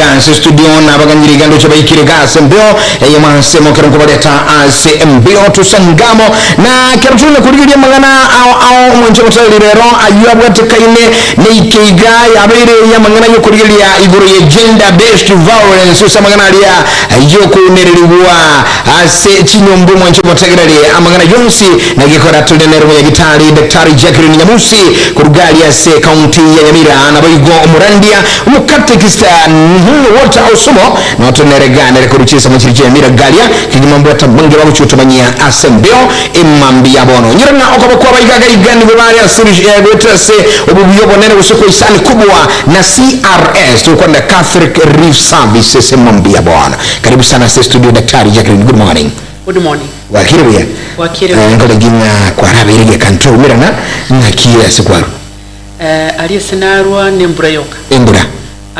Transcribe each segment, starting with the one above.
ganse studio na baganyiri gando chabaikire gase mbio yamanse mokero kubaleta ase mbio tusangamo na kerutuna kurigiria magana au mwenje mutalirero ayabwate kaine neikiga yabere yamangana yo kurigiria iguru ye gender based violence usamagana alia yoko neririwa ase chinyombo mwenje mutegerere amagana yonsi na gikora tulenero ya gitari Daktari Jacqueline Nyamusi kurugali ase county ya Nyamira na bayigo umurandia umukatekista wote ausomo na watu neregane kuruchisa mchirije Nyamira galia kijimambo ya tabunge wa kuchutumanyia asembeo imambi ya bono nyirana okabakwa bayigaga igani bibari asiri ya gwetase obubiyo bonene usoko isani kubwa na CRS tukwenda Catholic Reef Services imambi ya bono. Karibu sana se studio Daktari Jacqueline. Good morning. Good morning. Wakiriwe ngola gina kwa rabirige control mirana nakiya sikwaru aliyesenarwa nembura yoka embura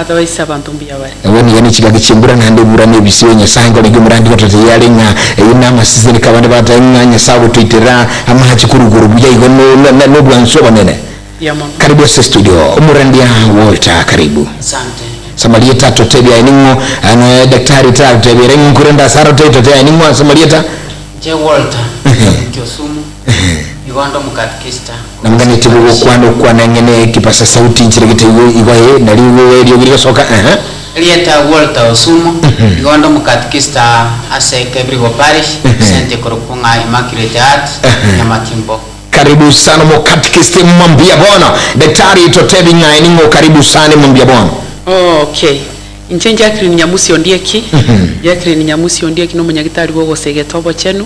otherwise abantu mbiyabare woni yani kigaga kimbura nande bura nebisiwe nyasango ligi murandi gotote yale nga ina masizeni kabande bata nganya sabu twitira ama chikuruguru buya igono no bwanso banene yamon. Karibu se studio umurandi Walter, karibu. Asante. Samalieta totebya iningo ano daktari ta tebere nkurenda saro totebya iningo samalieta je Walter kyosumu igondo mukatkista namgani tibugo kwano ngene kipasa sauti nchirigite igoye naliwo elio gilika soka Lieta Walter Osumo igondo mukatkista ase Kebrigo Parish Sente Koropunga Immaculate Heart ya Matimbo. Karibu sana mukatkista mwambia bona daktari totebya iningo karibu sana mwambia bona. Okay. Inche Jacqueline Nyamusi ondieki Jacqueline Nyamusi ondieki no munyagitari wo gosege tobo chenu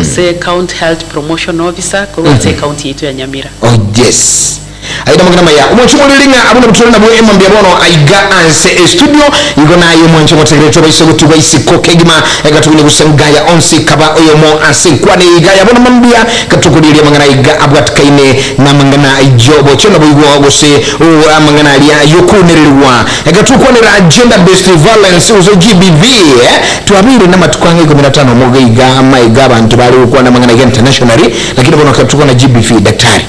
ose County Health Promotion Officer ko ose county yetu ya Nyamira. Oh yes. Aida magana maya umuchumuliringa abuna mutulina bwo emambya bono aiga anse studio igona yo mwancho motegere choba isogo tuba isiko kegima egatubule gusengaya onsi kaba oyo mo anse kwane igaya bono mambya katukuliria mangana iga abwatkaine na mangana ijobo chono bwo gose o mangana alia yokunererwa egatukwanira gender based violence uzo GBV tuabiri na matukwange 15 mo iga maiga abantu bali ukwana mangana internationally lakini bono katukona GBV daktari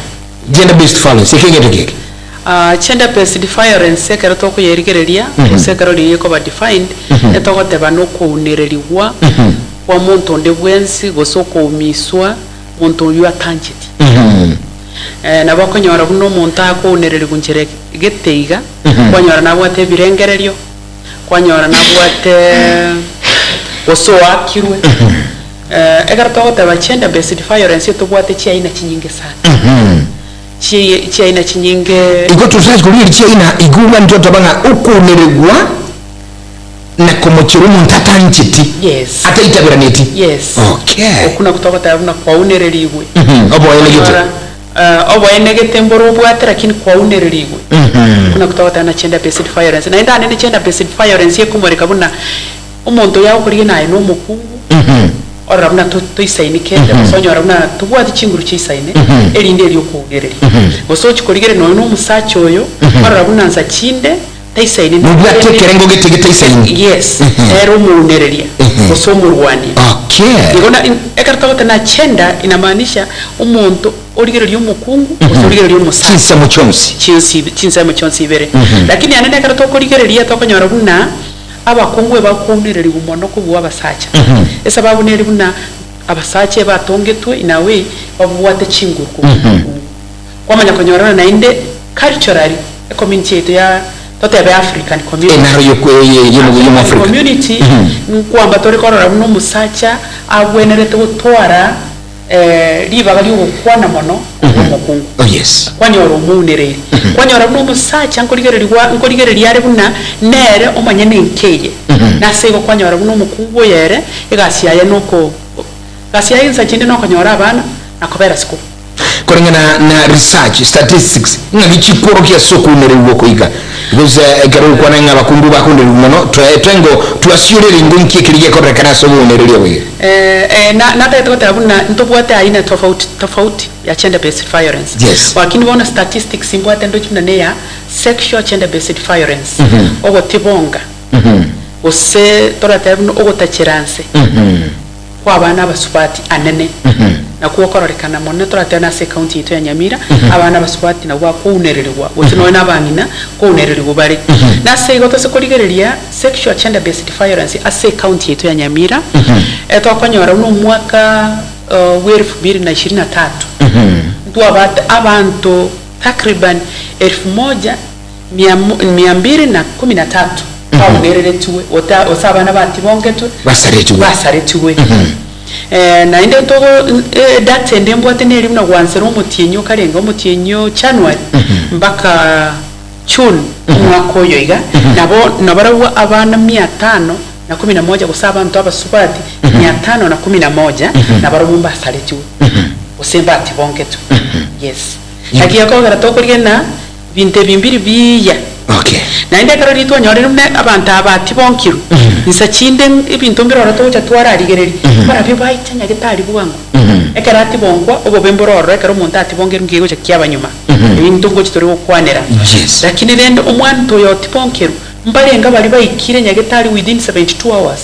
gender based violence ikenge gender based violence sekero toko yerigereria sekero liye ko ba defined etoko teba no ko unereriwa kwa muntu ndebwensi gosoko umiswa muntu yu atangiti na bakonyora buno muntu ako unereri kunjere geteiga kwanyora nabwate birengererio kwanyora nabwate osoa kirwe egarto teba gender based violence tobwate chi aina chinyinge sana chi aina chinyinge iko tusaje kuliri chi aina iguma mtoto banga ukunererwa na komochiru muntu atanchiti. Yes. Ataitabira neti. Yes. Okay. Okuna kutoka tabuna kwa unererigwe obo enegete obo enegete mboro bwate lakini kwa unererigwe kuna kutoka tana gender based violence na ndane ni gender based violence yekumoreka buna umuntu yawo kuri naye no mukungu ora buna to isainike basonyora buna tubwati chinguru chisaine elinde elyo kugereri bosochi kurigere no musachi oyo ora buna nza chinde taisaine nubya tekerengo gete isaine. Yes. Ero muunereria bosomurwani. Okay. Igona ekartota na gender inamaanisha umuntu origererio mukungu origererio musachi sinsa muchonsi chinsa muchonsi ibere lakini anene ekartoko origereria tokonyora buna abakungu bakunereri umono kubuwa basacha esababu neri buna abasache batongetwe inawe babuwate chingurku kwamanya konyora na inde culturally community yetu ya tote ya African community enaro yo Africa community nkwamba tori korora no musacha abwenerete gutwara liba bali ukwana mono umukungu. Oh yes. Kwanyora umunereri kwanyora no musacha nkorigereria ari buna nere omanye nenkeye nasego kwanyora no mukungu yere igasiyaye nuko gasiyaye nsachinde no konyora abana nakobera siku korengana na research statistics ngagichikoro kya soko unererwa koiga because garo kwana nga bakundu bakunde mono twengo tuasure ngunki kirige korekana so unererwa we na taitote abuna ntobwate aina tofauti ya gender based violence. Yes. Wakini wana statistics imbwate ndo chimna ne ya sexual gender based violence ogo tibonga ose tora tabuno ogo tachiranse kwa abana abasubati anene na kuokororikana monne turatena se county itu ya Nyamira abana basubati na kuunererwa wotino na bangina kuunererwa bari na se goto se kurigereria sexual gender based violence ase county itu ya Nyamira etokonyora no mwaka wa 2023 abantu takriban 1213 paunereretuwe osabana batibongetu basaretuwe na inde togo date ndembwate neri mna gwansero mutienyo karenga mutienyo January mpaka June mwaka oyo iga nabarawa abana 511 gusaba mtu abasubati 511 nabarawa basaretuwe osemba atibongetu yes akiyakogera tokurigena binte bimbiri biya okay na inde karari to nyore rumne abantu abatibonkiru nsa chinde ibintu mbirora to cyatwara arigereri bara bibayitanya gitari buwango ekarati bongwa obo bembororo ekaro umuntu atibongeru ngigo cyabanyuma ibintu ngo kitore gukwanera lakini rende umwana to yotibonkiru mbarenga bari bayikire nyagitari within 72 hours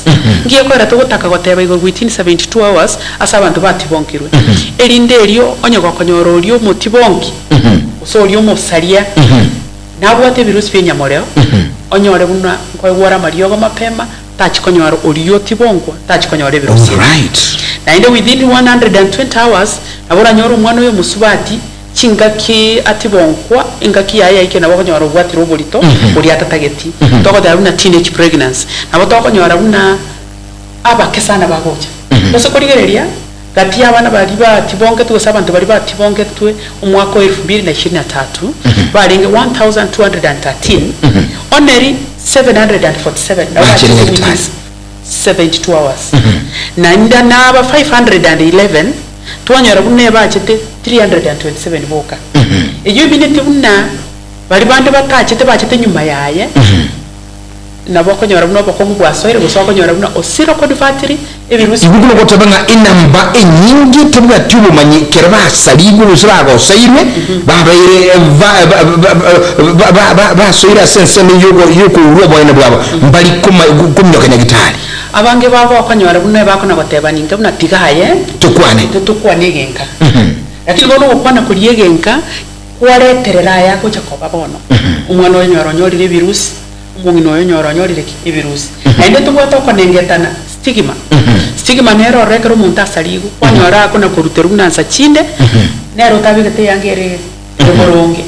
ngiye ko rata gutaka goteba igor within 72 hours asa abantu batibongirwe erinde elio onyogo konyoro olio mutibongi so olio musalia nabo ate virusi by'enyamoreo onyore buna ko gwara mariogo mapema tachikonyoro olio tibongwa tachikonyore virusi right na inde within 120 hours abora nyoro mwana yo musubati chingaki atibonkwa ingaki yaya ike nabo konyora ubwatiro bulito uri atatageti toko daruna teenage pregnancy nabo toko nyora buna abakesana bagoja bose kurigereria gati abana bari batibonke tu sabantu bari batibonke tu umwaka wa 2023 baringe 1213 oneri 747 na 72 hours na nda naba 511 tuanyora bune bachete 327 boka ejo binete buna bari bande batachete bachete nyuma yaye nabo konyora buna bako mugwasoire gusoko nyora buna osiro ko difatiri ebirusi ibugulo ko tabanga inamba enyingi tubwa tubu manyi kerba saligu usrago sairwe babaire ba soira sense ni yuko urobo ene bwabo mbali kumnyoka nyagitari abange babo akanyora buna bako nagoteba ninga buna tigaye tukwane genka lakini bono ukwana kuriyegenka kwareterera yako chakoba bono umwana wonyoro nyorire virusi umungino wonyoro nyorire virusi ende tugwata konengetana stigma nero rekero umuntu asaligo kwanyora akona kuruteruna nsa chinde nero tabigete yangere boronge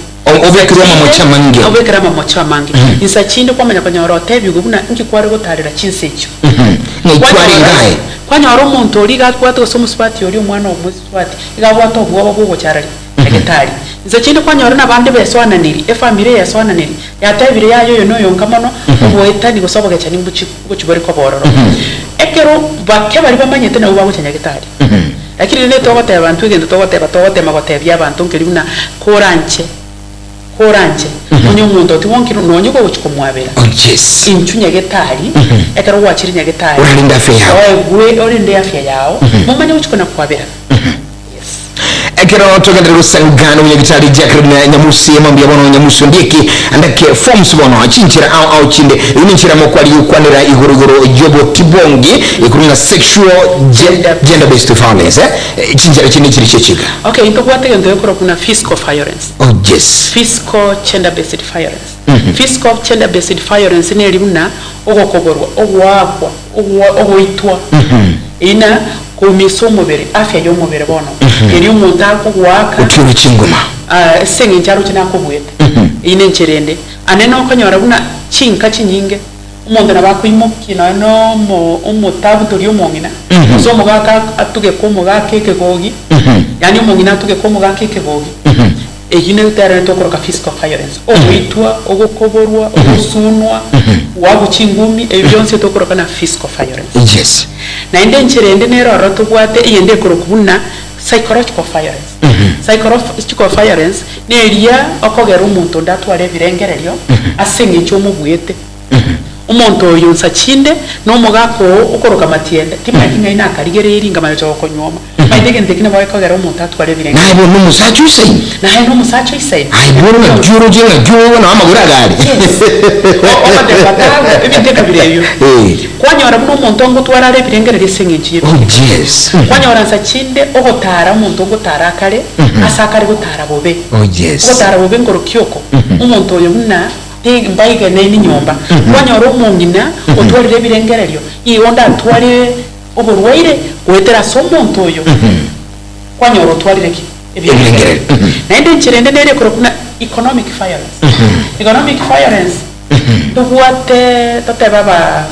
obekera mamocha mangi nsa chinde kwamanya konyora tebigo buna nki kware gotarira chinsecho kwari ngai kwanyora umuntu ori gatwato somusubati ori umwana omusubati igabwato bwobo bwo cyarari eketari nze chinde kwanyora nabande beswananiri efamily yaswananiri yatebire yayo yo noyo nkamono obwetani gosoboga cyane nguchibori ko bororo ekero bakke bari bamanyete nabo babo cyanyagitari lakini ne togote abantu igende togote magotebya abantu nkeribuna koranje onyo muntu tiwonkiro nonyo ko chikomwabera yes inchunya getari ekero wachiri nyagitari urinda afya yao gwe orinde afya yao mumanye uchikona kwabera ekero togendera rusangano nyagitari jakrina nyamusi mambya bono nyamusi ndiki andake forms bono chinchira au chinde uninchira mokwali ukwanira igorogoro jobo tibongi ikuruna sexual gender based violence chinchira chini chiri chechiga okay into kwatega ndo yokoro kuna physical violence yes physical gender based violence physical gender based violence ne libuna ogokoborwa ogwakwa ogoitwa ina kumiso mubere afya yo mubere bono eri umuntu akugwaka uturi chingoma senge ncharo kinakubwete ine ncherende anene okanyora buna chinka chinyinge umuntu nabakwimukina no umutabu tori umongina so mugaka atuge ko mugake kegogi yani umongina atuge ko mugake kegogi egine utara to koroka physical violence oitwa ogokoborwa ogusunwa waguchingumi ebyonse to koroka na physical violence yes na inde ncherende nero roto bwate iyende korokubuna psychological violence psychological violence ne eria okogera umuntu ndatware birengererio asinge cyo mubwete umuntu oyunsa chinde no mugako ukoroka matiende timakinga ina karigereri ngamayo cyo konyoma baidege ndekine boy ko garo monta tware birenge na ibo numusacho isai na no musacho isai ai boro na juro jenga juro na amagura gari o de batago ebiteka bireyo kwanyora muno monto ngo twarare birenge risengeje oh yes kwanyora nsa chinde ogotara monto ngo tara kare asakare gutara bobe oh yes gutara bobe ngoro kyoko umuntu oyo muna mbaige neni nyomba kwanyora umungina otwarire birengereryo onda twari oburwaire kwetera somonto oyo kwanyora otwarire ki ebirengereryo nende nchirende nere kuna economic violence tuwate baba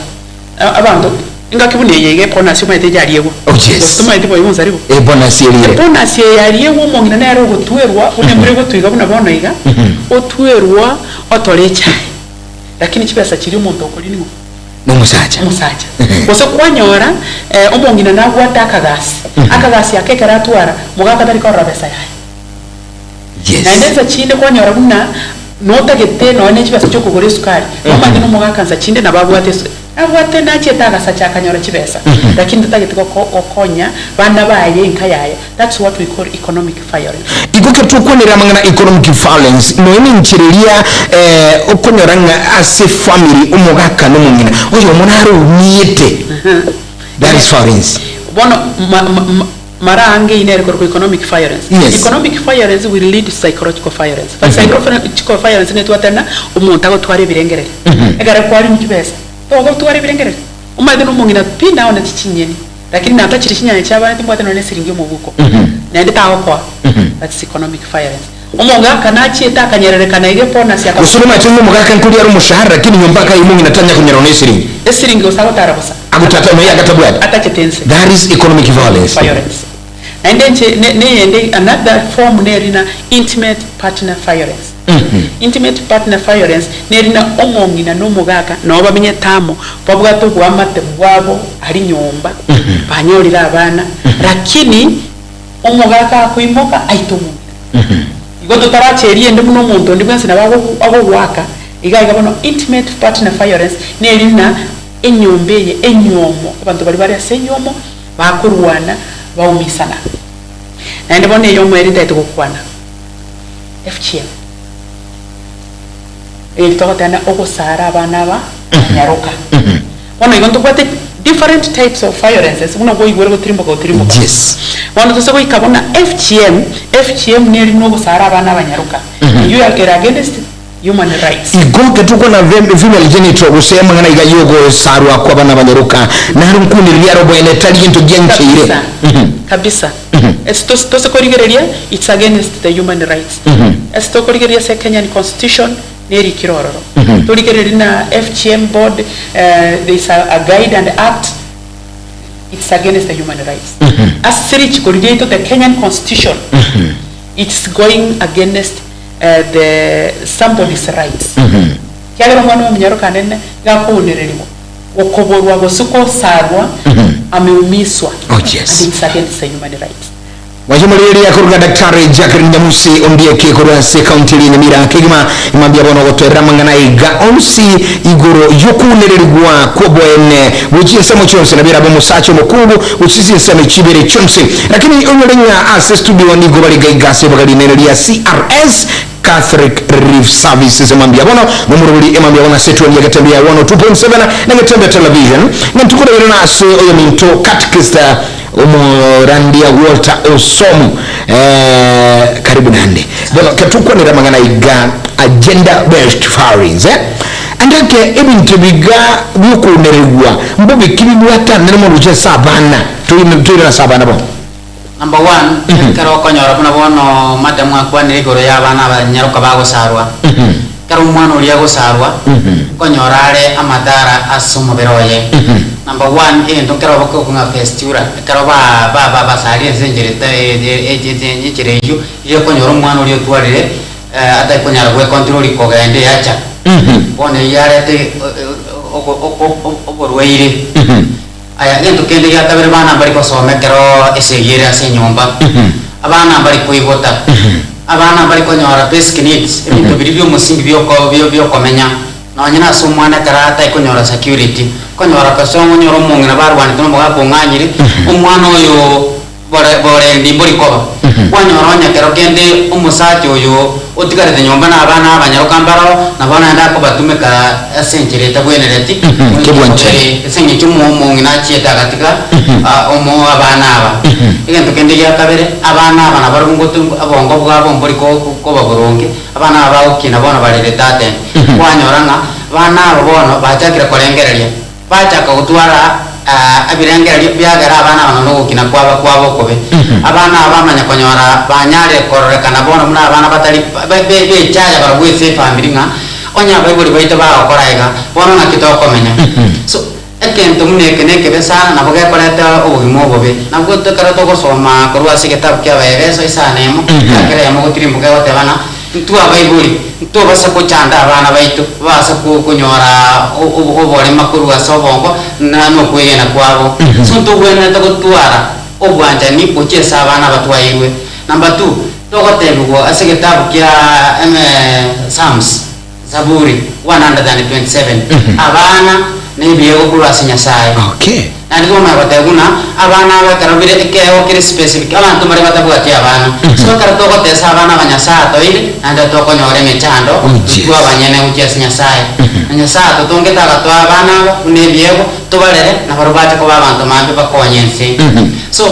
abandu ingakibune yege bonus yomete yariego oh yes tuma ndipo yonza ribo bonus yariego bonus yariego umongina nero gutwerwa unemure gutwiga buna bono iga otwerwa otolecha lakini chipesa chiri umuntu okolini numusacha koso kwanyora omongina nagwata akagasi yake karatwara mugaka tari korra pesa yaye yes na ndeza chinde kwanyora buna nota gete no ne chipesa cyo kugura sukari mama ngino mugaka nza chinde nababwate abwate nachetaga sacha kanyora chipesa lakini tutagete kokonya bana baye nkayaya. That's what we call economic violence. Iguke tukonera mangana economic violence no ine nchireria okonyoranga as a family umugaka no mungina oyo monaro niete that is violence bono marange inere ko economic violence. Yes. Economic violence will lead to psychological violence. But psychological violence ne twatana umuntu ago tware birengerere egara kwari mukibesa togo tware birengerere umade no mungina pina ona tichinyeni lakini na atachiri chinyanya cyaba timbwate none siringi mu buko nende tawo kwa that's economic violence umugaka nachieta akanyerere kana ige bonus ya kusoma cyo mugaka nkuri yari umushahara lakini nyombaka imungi natanya kunyera no siringi usaba tarabusa agutata no yagatabwata atachetense that is economic violence. And then another form nerina intimate partner violence. Intimate partner violence nerina omongina no mugaka no bamenye tamo babwa to gwamate bwabo ari nyomba banyorira abana lakini omugaka akuimoka aitomo igoto taracherie ndi muno muntu ndi bwansi nababo abo waka igaga bono intimate partner violence nerina enyombeye enyomo abantu bali bari asenyomo bakurwana baumisana na ndibona iyo mweri ndete gukwana FGM tokotana okusara abana ba nyaruka bona igonto kwate different types of violences una go igwere gutirimba yes bona tose ko ikabona FGM neri no gusara abana banyaruka you are against human rights igoke tuko na female genital gusema ngana igayogo sarwa kwa bana banyaruka na runkundi ryaro bwene tali into gencheire kabisa tose ko rigereria it's against the human rights to ko rigereria se Kenyan constitution neri kirororo to rigereria na FGM board there is a guide and act it's against the human rights as reach ko rigereria to the Kenyan constitution it's going against the somebody's rights kyagero mwana w'umunyaruka nene gakunererimo okoborwa gosuko sarwa ameumiswa yes and it's against the human rights wajumuliri ya kuruga daktari Jacqueline Nyamusi ondie ke korwa se county ni mira kigima imambia bono gotera mangana iga onsi igoro yokunererwa kobwene buji samo chonse na bira bomusacho mukungu usisi same chibere chonse lakini onyolenga ase studio ni gobali gaigase bagali nereria CRS Catholic Relief Services mambia bono numuruli emambia bona setu ya gatembea 102.7 na gatembea television ntukura irana ase oyo minto catechist Randia Walter Osomu karibu nande bono katuko ni ramangana iga agenda based violence andake ebintu biga byokunererwa mbobe kibibwata nerimo ruje sabana tuyina sabana bo number 1 karo konyora kuna bono madamu akwane igoro y'abana abanyaruka bagosarwa karo umwana uri yagosarwa konyorare amadara asumoberoye number 1 into karo bako kunga festura karo ba sari enzengereta nyikireyo iyo konyora umwana uri otwarire ata konyara gwe control ikogende yacha bone yarete oborweire aya ngento kende yatabere bana bari kosomekero esegere ase nyomba abana bari kuibota abana bari konyora basic needs ebintu biri byo musingi byo komenya nonyina sumwana karata ikonyora security konyora kasongo nyoro mungina barwani tono muga konganyire umwana oyo bore ndi bori koba wanyoronya kero kende umusachi uyu utikarete nyomba na abana abanyarukambaro nabona ndako batumeka asenjereta bwenereti kibwanche senye cyumu ngina chieta katika omo abana aba igento kende ya kabere abana abana barungutu abongo bwabo mbori ko bagoronge abana aba ukina bona barere tate wanyoranga bana abo bono batakira korengereria bachaka gutwara abirengera byagara abana bano gukina kwabo kobe abana abamanya konyora banyare kororekana bona muri abana batari be cyaya barwese family nga onya bayibuli bayita bakoraiga bona nakitoko menya so ekento muneke besana nabo gakoreta ubimo bobe nabwo tukarato gusoma kurwa sigetabu kya bayebeso isanemo akere yamo gutirimbuka wote bana ntuwa bayibuli ntuwa basa kuchanda abana baitu basa kunyora obole makuru asobongo nano kwegena kwabo so ntugwena takutwara obwanja ni kuchesa abana batwairwe number 2 togotebugo asegetabu kya Psalms Zaburi 127 abana nebiye okulwa sinyasaye okay nandi goma bateguna abana bakarabire ekeo kiri specific abantu mari batabwati abana so karato gotesa abana banyasa toire nandi toko nyore mechando twa banyene uchi sinyasaye nyasa totonge taga twa abana nebiego tobalere na barubate ko abantu mambe bakonyense so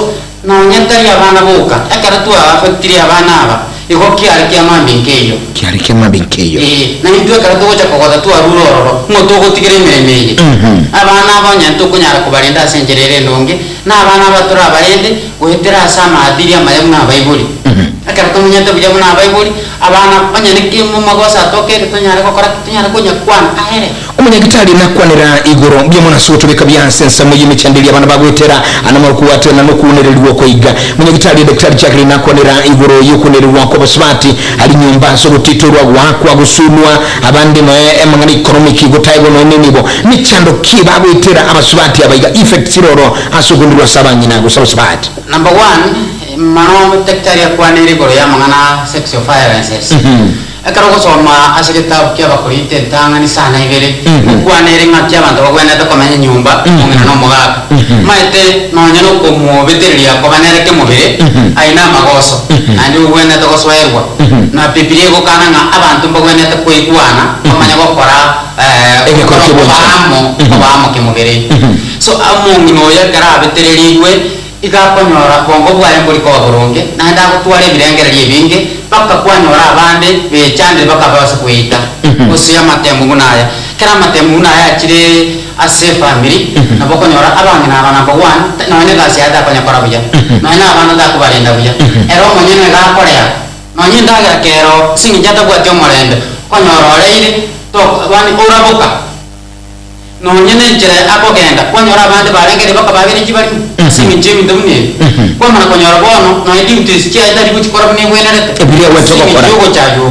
no nyentari abana buka akarato afactory abana aba ikoki alikia mambinkeyo kiarikia mambinkeyo na ndio karato gocha kogoda tu aruroro ngoto gotigire meremeje abana abanyanto kunyara kubarinda senjerere nonge na abana batura abarende guhetera sama adiria mayamwe abayibuli akarato munyanto bijya muna abayibuli abana banyanike mu magosa toke tunyara kokora tunyara kunya kwana ahere umunyagitari nakwanira igoro byo muna soto bikabya sensa mu yimichandiri abana bagwetera anamakuwate na nokunererwa koiga umunyagitari Dr. Jacqueline nakwanira igoro yukunererwa ko basubati ali nyumba so gutitorwa gwakwa gusunwa abandi no emangani economic gutaigo no nenibo nichando kibagwetera abasubati abayiga effect siroro asugundwa sabanyina gusabasubati number 1 mano Dr. yakwanira igoro yamangana sexual violences akaroko soma asegetabu kya bakurite tangani sana ibere kwanere ngakya abantu bagwena takomanya nyumba ngena no mugaka maite no nyano ko mu beteria ko banere ke mubere aina magoso andi ugwena takoswerwa na bibilie ko kananga abantu bagwena takoigwana komanya gokora bamo ke mubere so amungi no yakara betereriwe igakonyora bongo bware muri ko boronge nanda gutware birengera yebinge paka kwanyora abande becande bakabasa kuita usiya matembu gunaya kera matembu gunaya kire ase family nabokonyora abandi na abana number 1 none gasi ada konyakora buya none abana da kubarinda buya ero monyene gakorea nonye ndaga kero singi jata kwatyo morende konyora reire to bani oraboka nonyene njira akogenda konyora abandi barengere bakababire kibari singi jemi ndumne kwa mana konyora bono no duties kya itari kuchikora mne bwenerete ebilia weto bakora yugo chajo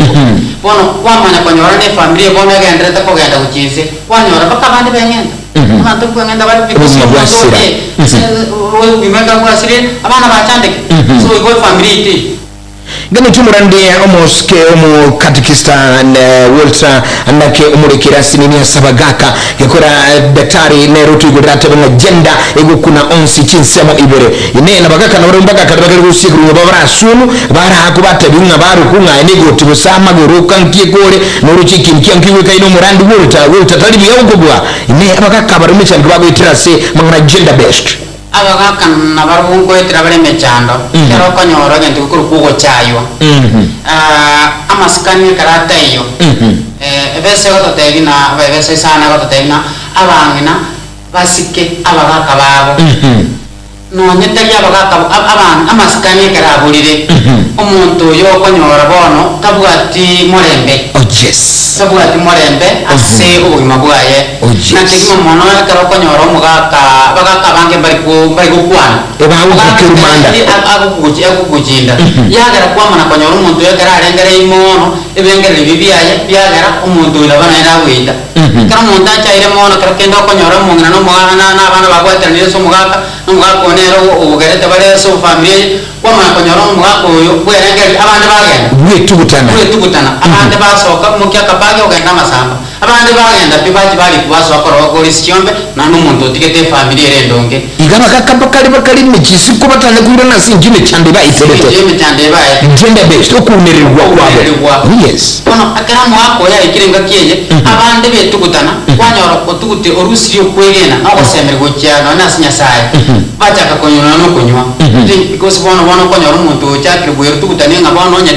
bono kwa mana konyora ne family bono gendere takogenda kuchise konyora bakabandi bengenda abantu kwengenda bali bikosi roho bimanga kwa sire abana bachandike so igo family iti gani tumurande omoske omo katikista Walter andake umurekera sinini sabagaka yakora daktari nerutu igurate banga agenda ego kuna onsi chinsemo ibere ine nabagaka na barumbaga kadabagara gusiku babara sunu bara hakubata binga baru kunga nego tubusama guruka nkikore noruchiki nkiyankiwe kaino murandi Walter tali biyogobwa ine abagaka barumicha ngabagwiterase mangana gender based abagaka nabarungo etirabare mechando kero konyoro genti kukuru kugo chayo amaskani karata iyo ebese goto tegina ebese sana goto tegina abangina basike abagaka babo no nyetari abagaka abana amaskani karabulire omuntu yo konyora bono tabwati morembe yes tabwati morembe ase ubugima bwaye nategima mono karo konyora omugaka bagaka bange bari kukwana ebawukirumanda akugujinda yagara kwamana konyora omuntu yagara arengere imono ebengere bibiyaye byagara omuntu ilabana era karo omuntu achaire mono karo kenda konyora omungana no mugana n'abana bagwatanire so mugaka n'umugaka onero ubugerete bare so family kwamana konyora omugaka oyo bwerengere abandi bagenda bwetugutana abandi basoka mukya kabage ogenda masamba abandi bagenda pibaji bali kubaso akora bakolisi kyombe na n'umuntu otigete family erendonge igana kakali mechisi ko batane kuira nasi njine cyande bayiterete gender based okunererwa kwabo yes ono akaramu wako ya ikirenga kiyeje abandi betukutana kwanyora otugute orusiri okwegena nawo semergo cyano nasinya saye bachaka konyona no konywa because bono konyora umuntu cyakire bwero tukutane ngabono nya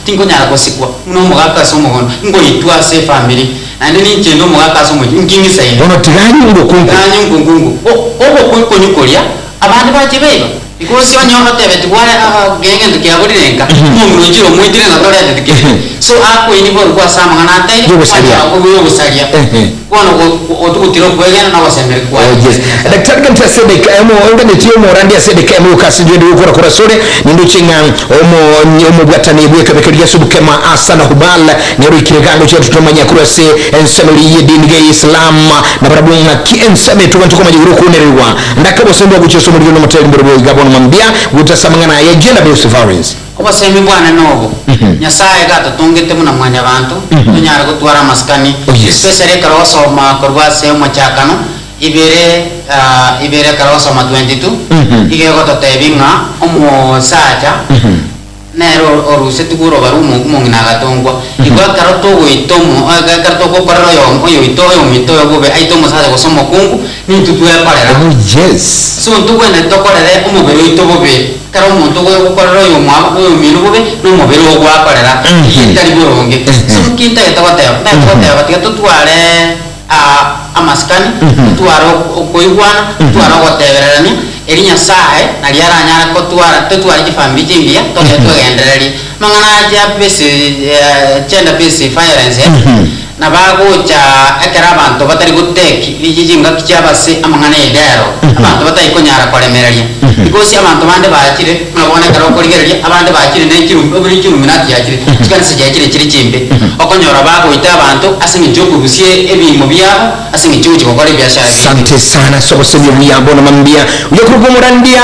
tinkonyara kosikwa no mugaka so muhono ngo itwa se family ande ni chendo mugaka so mu nkingi sayi bono tiganyu ngungu obo konyukolya abandi bachibeba because wanyoka tebe tibwale genge ndikiyaburirenga umuntu njiro mwindire na tore yatike so ako ini bor kwa sama ngana tai yo busalia kono otugutiro kwegena na wasembere kwa yes daktari kanta sedek emo ngane tiyo mo randi sedek emo kasije ndi ukora kora sore nindu chinga omo bwatani bweka bekiriya subukema asana hubala nero ikiregando cyo tutomanya kura se ensemeli yedinige islam na barabunga ki enseme tukantuko majiro kunerwa ndakabo sembo gucheso muri no moteli mbere gabon mambia gutasamangana ya gender based violence oba semi bwana nobo nyasaye gato tungete muna mwanya abantu tunyara gutwara maskani especially karoso ma korwa semo chakano ibere karoso ma 22 ige goto tebinga omo saja nero oruse tuguro barumu kumongina gatongwa igwa karoto go itomo karoto ko pararo yo itoyo mitoyo gobe aitomo saja go somo kungu ni tutuya parera yes so tukwenda tokorere umubiri itobobe karo umuntu go gukorera yo mwa yo minu gobe no mubiri wo gwakorera yitari boronge so kinta yatabataya batika tutware amaskani tutware okoigwana tutware gotebererani erinya sahe naliaranyara ko tutware kifambi jingia tugendereri mangana ya pese gender based violence na bagocha ekera abantu batari guteki ijijinga kicyabase amangana edero abantu batari konyara koremereria because abantu bande bakire mabone karo korigereria abandi bakire n'ekirumbi obiri kirumbi nakiyakire kikanse cyakire kiri kimbe okonyora bagoita abantu asinge joku busie ebimo byabo asinge cyuki gukora ibyashara asante sana sobose by'umuyambo namambia uyokurugo murandia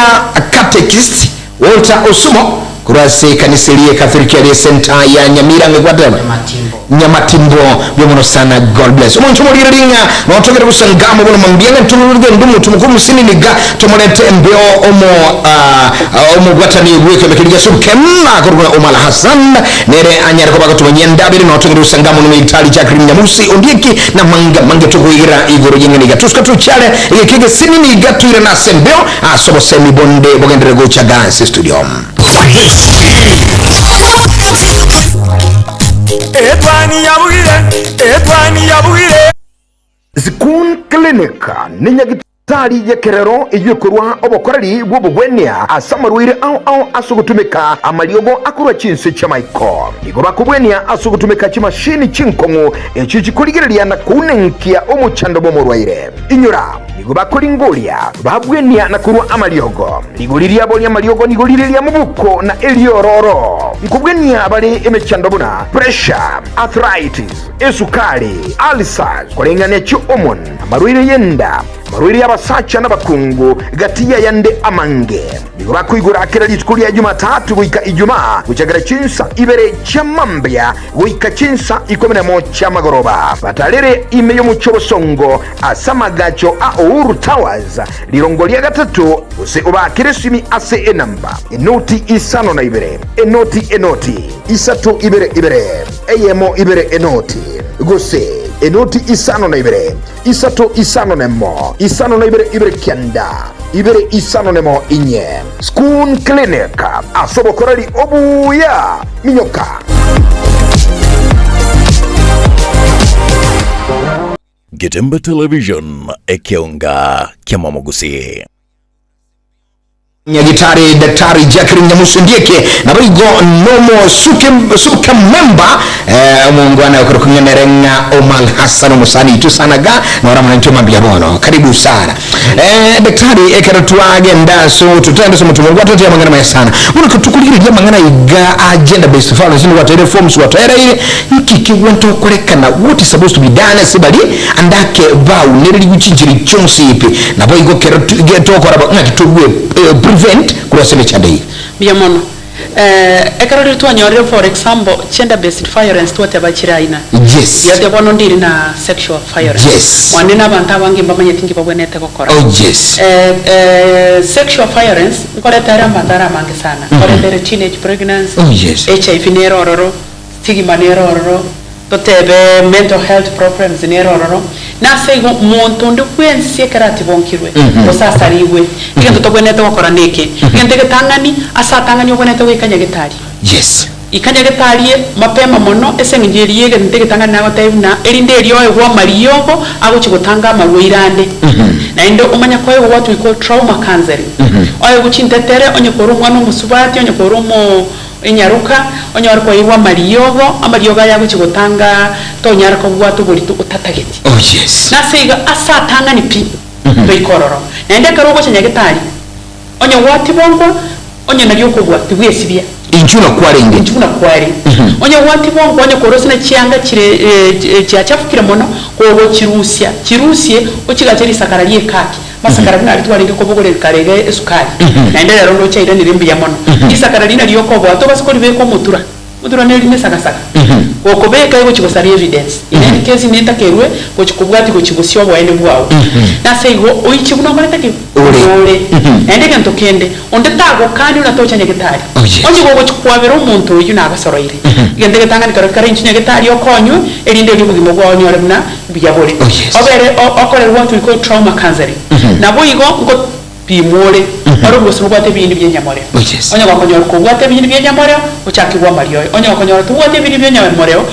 catechist Walter Osumo kurase kaniseliye Catholic Center ya Nyamira ngwatema Nyamatimbo byomono sana God bless umuntu muri ringa no togera gusangamo bono mambiyanga tumurwe ndumu tumukumu sininiga tumulete mbyo omo gwatani bweke bekirya subkemma kurwa Omar Hassan nere anyara ko bagatu nyendabiri no togera gusangamo no itali cha krinya musi ondiki na manga tukuira igoro yengeniga tuska tuchale ikige sininiga tuira na sembyo asobo semi bonde bogendere go cha dance studio Etwani yabugire Zikun Clinic ninyagitari yekerero igikorwa obokorari bw'obugwenia asamarwire au asugutumika amaliogo akurwa chinse cha Michael igora kubwenia asugutumika chimashini chinkongo echichikurigireria na kunenkia omuchando bomorwaire inyura nigoba kuringolia babwenia na kurwa amaliogo niguriria bonya amaliogo niguriria mubuko na eliororo nkubwenia abali emechando buna pressure arthritis esukari ulcers kurenganya cyo omon amarwire yenda marwiri y'abasacha n'abakungu gatiya yande amange nigoba kwigura akira litskuri ya Jumatatu wika Ijumaa kuchagara chinsa ibere chamambya wika chinsa ikomena mocha magoroba batalere imeyo muchobosongo asamagacho a Uhuru Towers lirongolia gatatu use uba kiresimi ase enamba enoti isano na ibere enoti isatu ibere eyemo ibere enoti gose enoti isano na ibere isato isano nemo isano na ibere kianda ibere isano nemo inye School Clinic asobokorari obuya minyoka Getemba Television ekionga kiamamogusi Nyagitari Daktari Jacqueline Nyamusu ndieke na barigo nomo suke member muungwana ukoro kunyenerenga Omar Hassan Musani tusanaga na ramana ntoma biabono karibu sana Daktari ekeratuage ndaso tutende so mutu ngwa tete mangana maya sana uno kutukulira je mangana iga agenda based violence ni watu reforms watu era ile ikiki wento kolekana what is supposed to be done sibali andake bau nerili guchinjiri chonsi ipi na boigo keratu geto ko raba ngati tugwe prevent kuraseme chadei biamono ekarori twanyore for example gender based violence twatebachira ina yes yade bono ndiri na sexual violence yes wande n'abantu abange mbamanye tingi babonete gukora yes sexual violence nkoretera amatara mange sana nkoretera teenage pregnancy yes HIV nerororo stigma nerororo totebe mental health problems nerororo nasego muntu ndi kwensie karati bonkirwe osasa riwe igento tobonete gukora neke igento getangani asatangani obonete wikanya getari yes ikanya getarie mapema mono esengiriye igento getangani nago tayuna erinde eriyo egwa mariyogo aguchigutanga marwirande na indo umanya kwa what we call trauma counseling oyo guchintetere onye koro mwana musubati onye koro mo enyaruka onye ariko yiwa mariyogo ya guchigutanga to nyarako bwatu buritu utatageti yes nasiga asatanga ni pi bekororo nende karogo chenyagetari onye wati bongo onye nariyo kubwa tibwesibia inchuna kwari onye wati bongo onye korosina chianga chire chiachafukire mono kobo chirusie ochigateri sakaralie kaki masakara bina alitwaringe ko bogore karege esukari na ndera rondo chaira nirimbi ya mono isakara lina liyoko bwa to basikori beko mutura ne line saka okobeka iko chigosari evidence in case neta kerwe ko chikubwati ko chigosyo bwaene bwawo na seigo oichibuna ngoreta ki ore ende kanto kende onde tago kandi unatocha nyegetari onje go chikwabera umuntu uyu nabasoroire gende getangani kare inchinya getari okonywe erinde ndi bugimo bwa onyore buna biyabore obere okore what we call trauma counseling nabo igo ngo bimore aro bose bwate bindi byenyamore onye bakonyora ko bwate bindi byenyamore uchakirwa mariyo onye bakonyora tu bwate bindi byenyamore oyo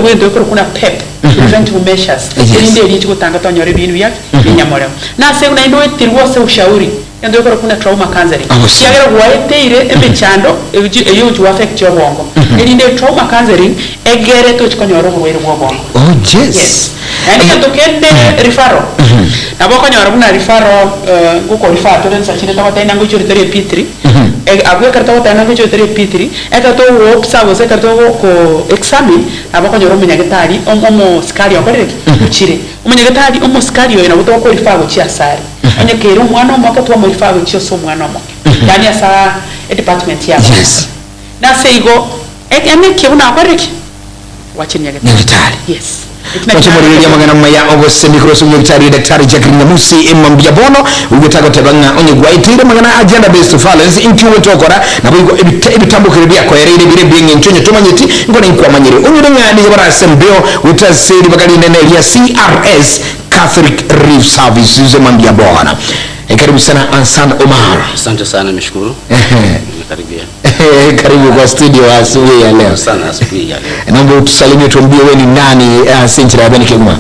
wendo ko kuna pep preventive measures erinde eri chikutanga tonyore bindi byenyamore na se una ndo etirwo se ushauri ndio ko kuna trauma counseling yagera gwaeteire emechando eyo ju affect your bongo erinde trauma counseling egere to chikonyora ko wero bongo yes and to get the referral nabo kanyora buna referral nguko refer to densa chine tawa tena ngucho tere P3 abwe karta wa tena ngucho tere P3 eka to opsa wose karta ko examine nabo kanyora munyagetari omo skali okoreki uchire umunyagetari omo skali yo nabuto ko refer go chiasari onye kero mwana omo akatwa mo refer go chio so mwana omo yani asa department ya yes na seigo eme kiuna okoreki wachinyagitari yes Wachimulilia magana maya ogose mikrosu mnyagitari daktari Jacqueline Nyamusi Mambia Bono ugetaka tebanga onye gwaitire magana agenda based violence inkiwe tokora na bwigo ebitambo kiribya ko yere bire bingi nchonye tomanyeti ngone inkwa manyire unyure ngadi bara sembeo utasiri bagali nene ya CRS Catholic Relief Services Mambia Bono. Karibu sana Ansan Omar. Asante sana nimeshukuru. Nimekaribia. Karibu kwa studio asubuhi ya leo. Sana asubuhi ya leo. Naomba utusalimie tuambie wewe ni nani Central Abani Kigoma.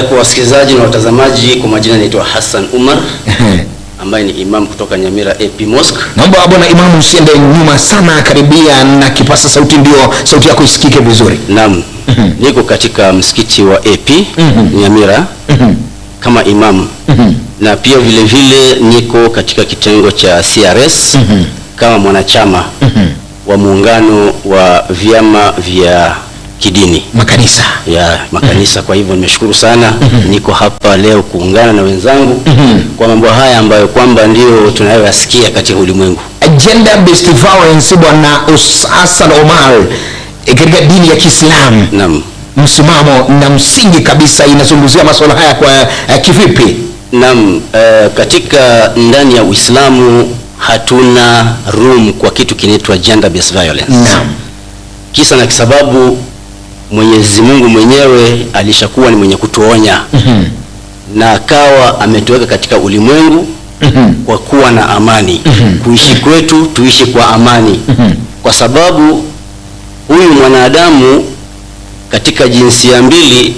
Kwa wasikilizaji na watazamaji kwa majina naitwa Hassan Umar. Ambaye ni imam kutoka Nyamira AP Mosque. Naomba bwana imamu usiende nyuma sana, karibia na kipasa sauti ndio sauti yako isikike vizuri. Naam. Niko katika msikiti wa AP Nyamira kama imam. Na pia vile vile niko katika kitengo cha CRS kama mwanachama wa muungano wa vyama vya kidini makanisa ya makanisa. Kwa hivyo nimeshukuru sana niko hapa leo kuungana na wenzangu kwa mambo haya ambayo kwamba ndio tunayoyasikia katika ulimwengu. Gender based violence bwana Hassan Omar katika dini ya Kiislamu. Naam. Msimamo na msingi kabisa inazungumzia masuala haya kwa kivipi? Naam, katika ndani ya Uislamu hatuna room kwa kitu kinaitwa gender based violence. Naam. Kisa na kisababu Mwenyezi Mungu mwenyewe alishakuwa ni mwenye kutuonya na akawa ametuweka katika ulimwengu kwa kuwa na amani. Kuishi kwetu tuishi kwa amani. Kwa sababu huyu mwanadamu katika jinsia mbili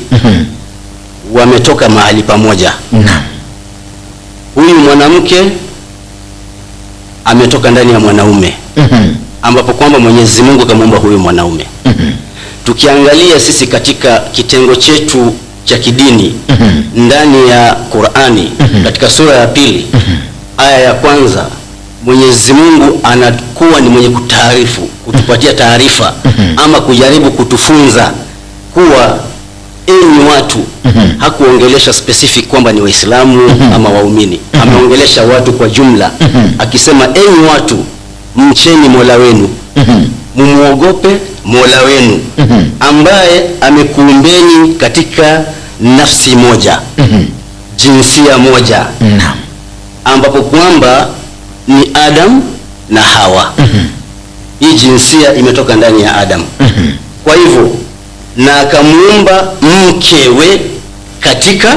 wametoka mahali pamoja. Huyu mwanamke ametoka ndani ya mwanaume ambapo kwamba Mwenyezi Mungu kamuumba huyu mwanaume. Tukiangalia sisi katika kitengo chetu cha kidini ndani ya Qur'ani katika sura ya 2 aya ya 1 Mwenyezi Mungu anakuwa ni mwenye kutaarifu, kutupatia taarifa ama kujaribu kutufunza kuwa enyi watu. Hakuongelesha specific kwamba ni Waislamu ama waumini. Ameongelesha watu kwa jumla akisema enyi watu mcheni Mola wenu mumuogope Mola wenu ambaye amekuumbeni katika nafsi moja, jinsia moja, ambapo kwamba ni Adam na Hawa. Hii jinsia imetoka ndani ya Adam. Kwa hivyo na akamuumba mkewe katika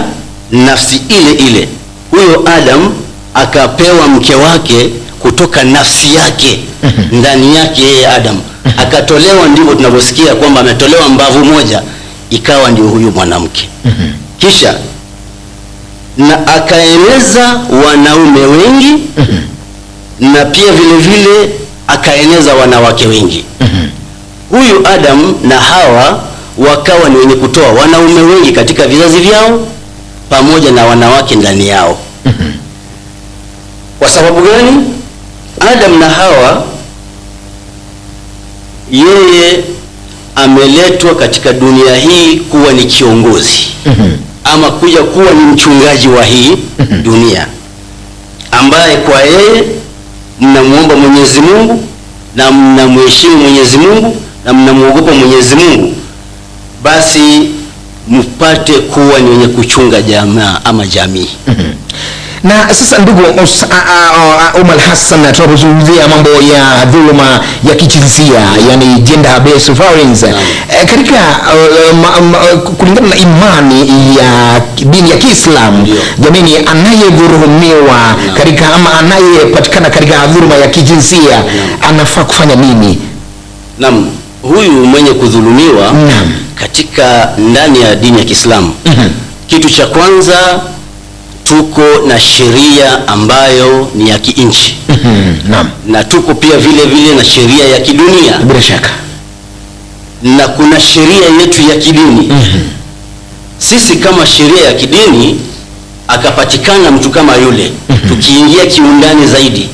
nafsi ile ile. Huyo Adam akapewa mke wake kutoka nafsi yake, ndani yake yeye Adam akatolewa. Ndivyo tunavyosikia kwamba ametolewa mbavu moja, ikawa ndio huyu mwanamke. Kisha na akaeneza wanaume wengi, na pia vile vile akaeneza wanawake wengi. Huyu Adam na Hawa wakawa ni wenye kutoa wanaume wengi katika vizazi vyao pamoja na wanawake ndani yao. Kwa sababu gani? Adam na Hawa, yeye ameletwa katika dunia hii kuwa ni kiongozi, ama kuja kuwa ni mchungaji wa hii dunia, ambaye kwa yeye mnamuomba Mwenyezi Mungu na mnamheshimu Mwenyezi Mungu na mnamuogopa Mwenyezi Mungu, basi mpate kuwa ni wenye kuchunga jamaa ama jamii. Na sasa ndugu Omar Hassan, tunapozungumzia mambo ya dhuluma ya kijinsia, yani gender based violence, katika kulingana na imani ya dini ya Kiislamu, jamani, anayedhulumiwa katika ama anayepatikana katika dhuluma ya kijinsia anafaa kufanya nini? Naam, huyu mwenye kudhulumiwa katika ndani ya dini ya Kiislamu, kitu cha kwanza, tuko na sheria ambayo ni ya kiinchi. Na tuko pia vile vile na sheria ya kidunia, bila shaka, na kuna sheria yetu ya kidini. Sisi kama sheria ya kidini, akapatikana mtu kama yule, tukiingia kiundani zaidi,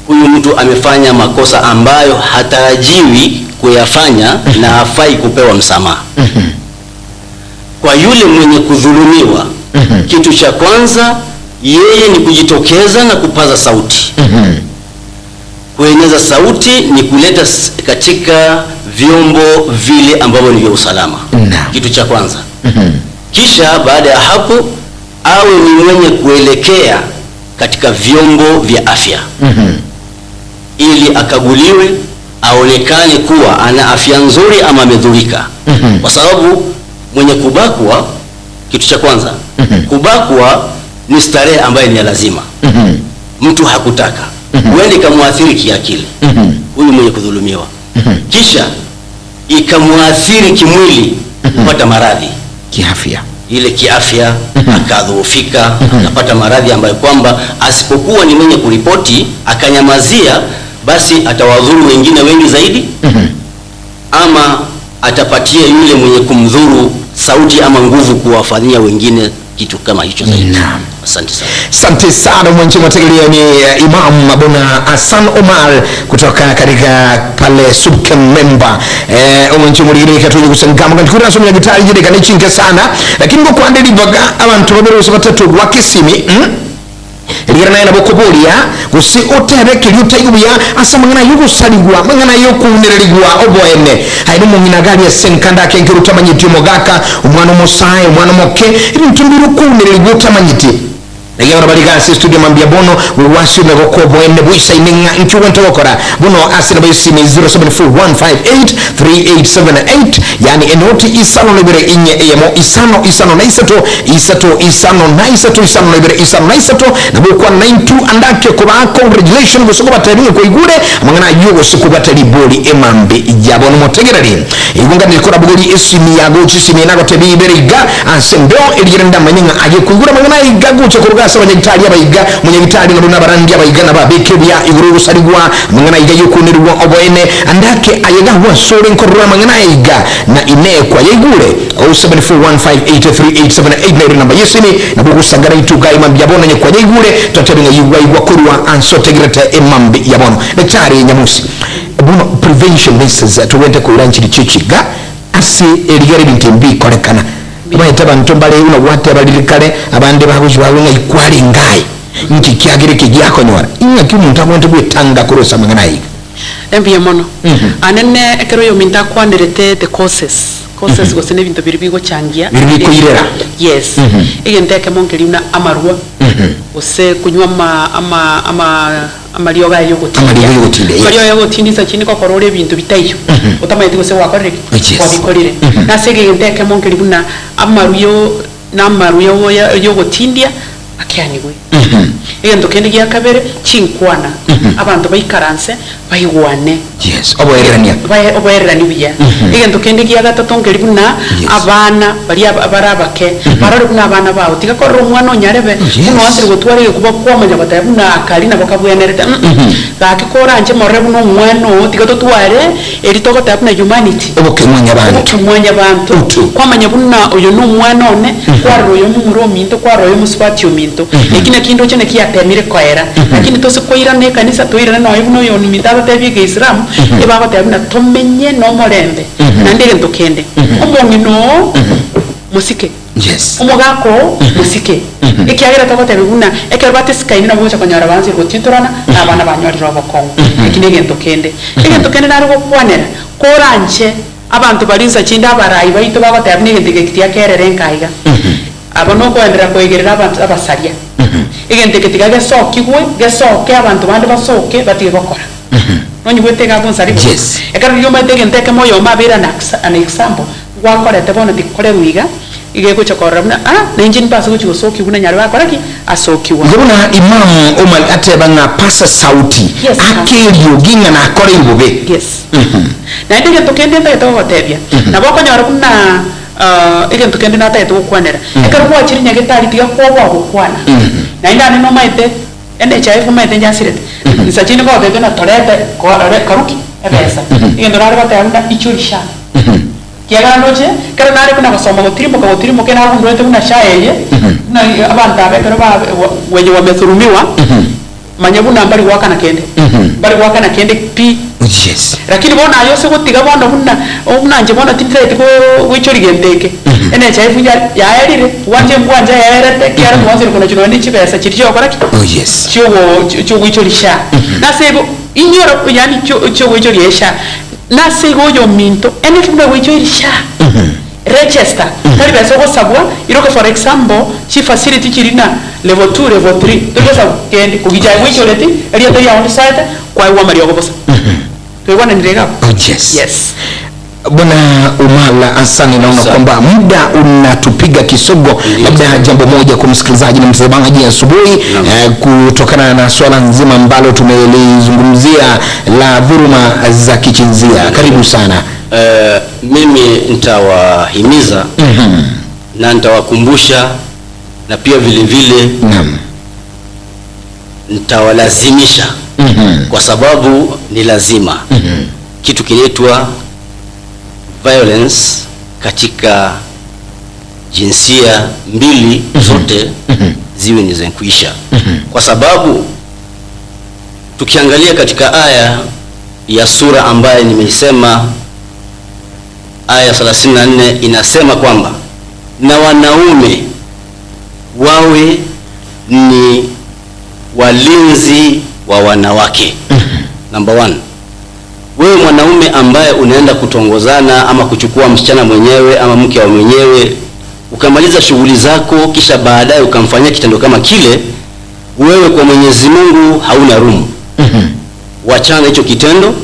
huyu mtu amefanya makosa ambayo hatarajiwi kuyafanya na hafai kupewa msamaha. Kwa yule mwenye kudhulumiwa, kitu cha kwanza yeye ni kujitokeza na kupaza sauti. Kueneza sauti ni kuleta katika vyombo vile ambavyo ni vya usalama. Kitu cha kwanza. Kisha baada ya hapo awe ni mwenye kuelekea katika vyombo vya afya, ili akaguliwe, aonekane kuwa ana afya nzuri ama amedhurika. Kwa sababu mwenye kubakwa, kitu cha kwanza, kubakwa ni starehe ambayo ni ya lazima. Mtu hakutaka, huenda ikamuathiri kiakili huyu mwenye kudhulumiwa, kisha ikamuathiri kimwili, kupata maradhi kiafya, ile kiafya, akadhoofika, akapata maradhi ambayo kwamba asipokuwa ni mwenye kuripoti akanyamazia, basi atawadhuru wengine wengi zaidi, ama atapatia yule mwenye kumdhuru sauti ama nguvu kuwafanyia wengine kitu kama hicho zaidi. Asante sana. Asante sana mwanzo mategeleo ni Imam Abuna Hassan Omar kutoka katika pale Subkememba. Mwanzo mwingine katuje kusangama kwa kuna somo ya gitari jide kanichinga sana, lakini kwa kuandeli baga abantu babiri batatu wakisimi Ligana na bokobolia gusi otere kiruta yubuya asa mangana yugo saligwa mangana yoku nereligwa oboene haino mungina gari ya senkanda ke kiruta manyiti mogaka umwana mosaye umwana moke iri ntumbiru ku nereligwa tamanyiti Naya wanabalika si studio mambia bono Wasi umegoko boende buisa ininga Nchu wento wakora Bono asina bayusi ni 0741583878 Yani enoti isano libere inye emo Isano na isato Isano na libere Isano na isato Nabukuwa 92 andake kwa congratulation Gusuku batari kwa igure Mangana yugo suku batari boli emambi Jabono motegerari Igunga nilikora bugoli isimi ya gochi Simi nago tebi ibere iga Ansembeo iligirenda manyinga Aje kuigura mangana iga gochi kuruga Saba nyagitari abayiga munyagitari nabuna barandi abayiga nababeke bya iguru sarigwa mangana iga yukunirwa oboene andake ayega wa sore nkorora mangana iga na inekwa yigure 0741583878 namba yesini nabugu sagara ituga imam yabona nyekwa yigure tutatenga yigwa kurwa ansotegrate imam yabono daktari nyamusi buno prevention measures tuwente ku ranchiri chichiga asi eligari bintimbi kolekana Baita ntombale una wate abalirikale abande bahuzi bawe ikwali ngai nchi kyagire kijako nyora inya kimuntu akwente kwetanga kurosa manganayi Embia mono anene ekero yo minta kwanerete the causes gosene bintu biri bigo changia biri kuirera yes igente ke monkeri una amarua ose kunywa amarioga yo gotindisa chini ko korore bintu bitayo utamaiti gose wakorere kwa bikorire na sege igente ke monkeri una amaruyo yo gotindia akyanyigwe egento kende gya kabere chinkwana abantu baikaranse bayigwane yes oboererania biya egento kende gya gatatu ngeri buna abana bari abarabake barore buna abana bawo tigakorera umwana onyarebe uno wasiri gutware kuba kwamanya batabuna akali nabo kabwenereta gakikora anje morre buno umwana tigatotware eritoko tabuna humanity obokemwanya bantu kwamanya buna oyo no umwana one kwaro yo mumuro minto kwaro yo musipatio minto ekina kindo chene kiatemire koera lakini tose koira ne kanisa toira no ibuno yo mitaba tebige Islam ebaba tabuna tomenye no morembe nandire ntokende omongino musike yes omogako musike ekiagira tokote buna ekerbate skaini na bocha kanyara banzi gotitorana abana banyorira bokongo ekine ntokende nari gokwanera koranche abantu barinza chinda barayi baito bagotabne ndige kitia kerere nkaiga abono kwendera kwegerera abantu abasaria igente ketiga gesoke abantu bandi basoke batige bakora nonyi gwetega bonsari yes ekara yo matege nteke moyo mabira an example gwakora tebona dikore wiga ige kuchokora na engine pass kuchigosoki kuna nyari bakora ki asokiwa ngabona imam Omar ateba na pasa sauti akeliyo ginga na akore ibobe yes na ndege tokende nda totebya na bako nyara kuna igento kende nata yetu kwanera ekara kwa chiri nyagetari tiga kwa kwana na indane no maite ende chaifu maite njasirete nisachini kwa bebe na torete karuki ebesa igento nare batayunda ichurisha kiagara noche kara nare kuna basoma gotirimo kena hapo ndoete kuna shaye na abanta abekero ba wenye wamethurumiwa manyabuna mbali wakana kende pi yes lakini bona yose gutiga bona buna nje bona titrete ko wichori gendeke ene chaifu ya erire wanje mbwanja ya erete kiara mwanzo kuna chino ndi chibesa chiricho koraki yes cyo wichori sha na sebo inyoro yani cyo wichori esha na sego yo minto ene kimwe wichori sha register kali besa ko sabwa iroke for example chi facility chirina level 2 level 3 tugeza kendi kugijai wichoreti eriya to ya on site kwa wa mario ko bosa tuiwana ndirega yes Bwana Umala asante, naona kwamba muda unatupiga kisogo. Labda jambo moja kwa msikilizaji na mtazamaji asubuhi kutokana na swala nzima ambalo tumelizungumzia la dhuluma za kijinsia. Karibu sana. Mimi nitawahimiza na nitawakumbusha na pia vile nitawalazimisha kwa sababu ni lazima kitu kinaitwa violence katika jinsia mbili zote ziwe ni za kuisha, kwa sababu tukiangalia katika aya ya sura ambayo nimeisema, aya 34 inasema kwamba na wanaume wawe ni walinzi wa wanawake. Number 1, wewe mwanaume ambaye unaenda kutongozana ama kuchukua msichana mwenyewe ama mke wa mwenyewe, ukamaliza shughuli zako kisha baadaye ukamfanyia kitendo kama kile, wewe kwa Mwenyezi Mungu hauna room. Wachana hicho kitendo,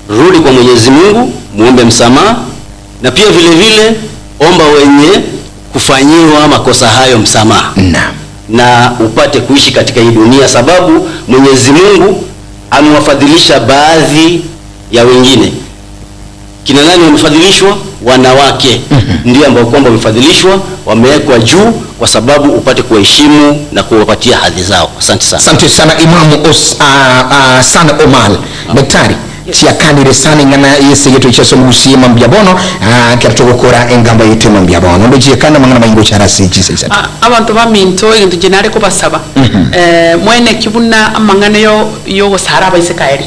rudi kwa Mwenyezi Mungu, muombe msamaha, na pia vile vile omba wenye kufanyiwa makosa hayo msamaha. Na upate kuishi katika hii dunia, sababu Mwenyezi Mungu amewafadhilisha baadhi ya wengine. Kina nani wamefadhilishwa? Wanawake ndio ambao kwamba wamefadhilishwa, wamewekwa juu kwa sababu upate kuheshimu na kuwapatia hadhi zao. Asante sana. Asante sana Imamu sana Omar. Daktari chiakandire sana ngana yese yetu ichaso musi mambiabono kyatogokora engamba yete mambiabono ndo chiakanda mangana maingo charasi chisisa abantu baminto intu jenare ko basaba mwene kibuna amangana yo gosara baise kaeri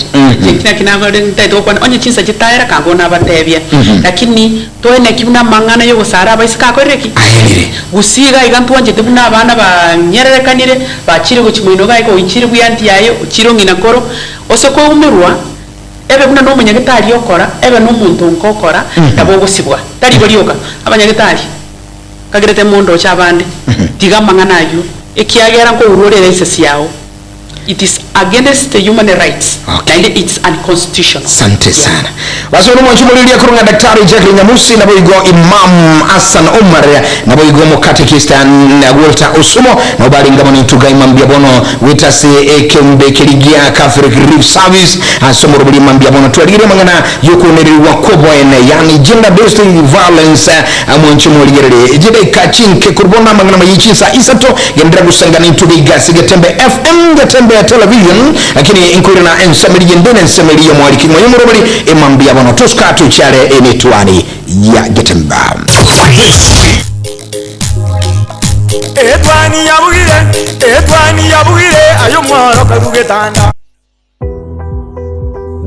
kina ndaito kwa onye chinsa chitaera kangona batebye lakini toene kibuna amangana yo gosara baise kakoreki ayire gusiga igantu anje tebuna abana banyerere kanire bachire go chimwino gaiko ichire byanti yayo chiro ngina koro ose ko umirwa ebe buna no munyagitari okora ebe no muntu nkokora nabo gusibwa tari borioka abanyagitari kagirete mundo cha bandi tiga mangana ayo ekiagera ko urorere ise yao. It is against the human rights. Okay. And it's unconstitutional. Asante sana. Basi uno mwachimulilia kurunga Daktari Jacqueline Nyamusi na boigo Imam Hassan Omar na boigo mukatekista na Walter Osumo na ubali ngamani tuga Imam Biabono witasi ekembe kiligia Catholic Relief Service asomo rubuli Imam Biabono tualire mangana yuko neri wakobo ene yani gender based violence mwachimulilia jide kachinke kurbona mangana mayichisa isato gendera gusangani tuga Getembe FM Getembe television lakini inkwira na ensamiri jendene ensamiri ya mwaliki mwenye murubali Imam Biabono tuska tuchare emetwani ya Getembe etwani yabugire ayo mwaro karugetanda.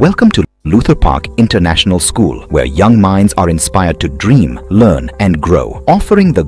Welcome to Luther Park International School, where young minds are inspired to dream, learn, and grow, offering the